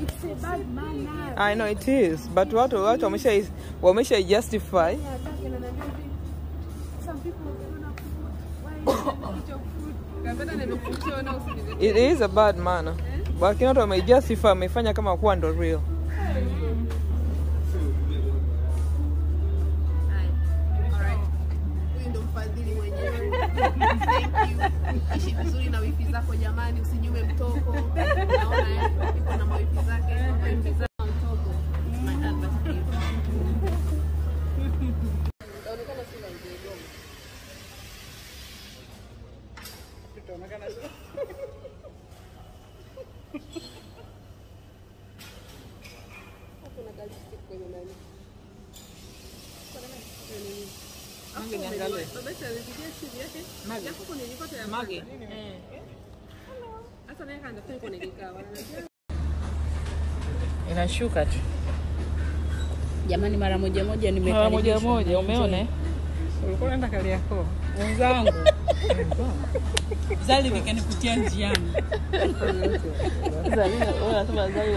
It's a bad manner. I know it is, but watu wamesha justify. Some people don't have food. Why eat your food? It is a bad manner. But watu wamejustify, wamefanya kama kuwa ndo real. Thank you. Ishi vizuri na wifi zako jamani, usinyume mtoko. Naona yuko na wifi zake, wifi zako mtoko. My advice to you. Inaonekana sina ndio. Inaonekana sio. Kuna kazi kwenye nani? Mage niangalie. Babeta alipigia simu yake. Mage. Yako kwenye nikote ya Mage. Sasa naye kaanza kwenye kikao. Inashuka tu. Jamani mara moja nimekaribishwa. Mara moja umeona? Ulikuwa unaenda kali yako. Wenzangu. Zali vikanikutia njiani. Zali, unasema Zali